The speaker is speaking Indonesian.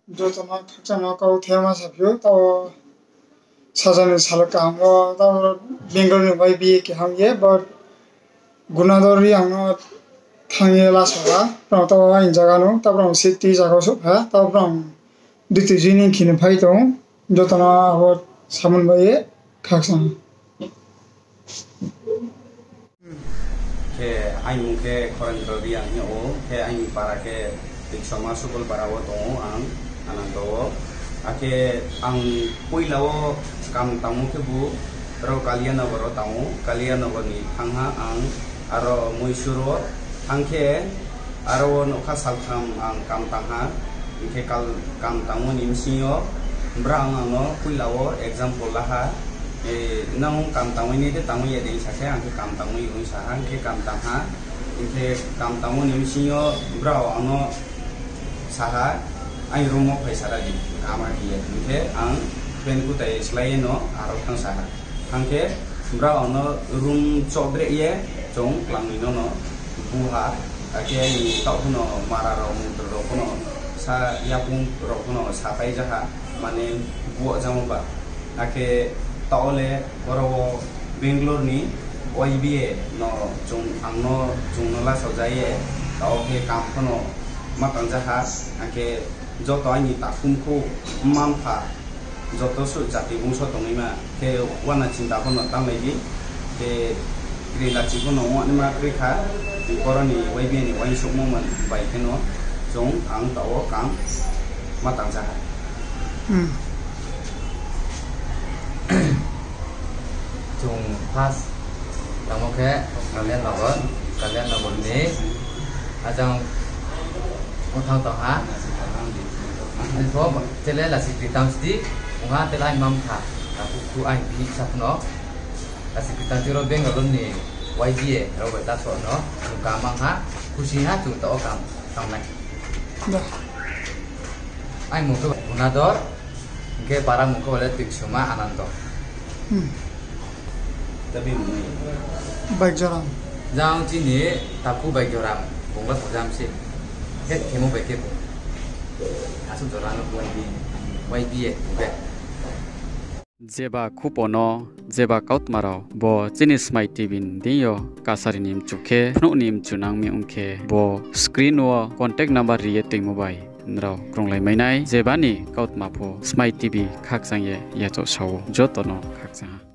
Jotona khakchama kau thema sabyo taw sajani salaka hango taw Bengal ni bai bi ke hamye but gunadori hango thangye la soga taw ain jaga no taw city jaga so ha taw diti jini khine phai to jotona abo samun bai khakcham ke aing ke koran dori ang o ke aing para ke sama sukul para wo to ang anando ake ang puilao kam tamu ke bu ro kalian boro tamu kalian bani thangha ang aro muisuro thangke aro no kha saltham ang kam tangha ke kal kam tamu nimsio brang ano puilao example laha nang kam tamu ni de tamu ye ding sakhe ang kam tamu yung sahang ke kam tangha ke kam tamu nimsio brao ano saha ai romo paisa di kamar dia ke ang pen ku tai slai no aro thang saha angke bra ono room chobre ye chong klangi no buha ake ni tau no mara ro ro no sa yapung ro no sa pai jaha mane buo jamu ba ake taole oro Bangalore ni OIBA no chong angno chong no la sojaye tau ke kam no matang jaha ake joto ani takumku mampa joto su jati bungso tongima ke wana cinta kono tamegi ke grila chikono wani ma krikha koroni waibi ni wai sukmo man bai keno jong ang tawo kam matang jaha jong pas tamo ke kalian labon ni ajang thang tang ha so tele la sikritam sti unga tela imam kha ku ai bi sapno la sikritam tiro Bengal ni YBA ro ba ta so no ka mang ha kusi ha tu to kam tang nai ai mo to unador ke parang mo ko le tik suma anando tapi baik jalan jang chi ni taku baik joram bongla thajam si ke kemo baik ke asu joran YBA okay jeba khupono jeba kautmaro bo chinis mai tvin diyo kasari nim chukhe phnu nim chunang mi ungkhe bo screen wo contact number riye ting mobile nro kronglai mainai jebani kautma pho smai tv khakchang ye yacho saw jotono khakchang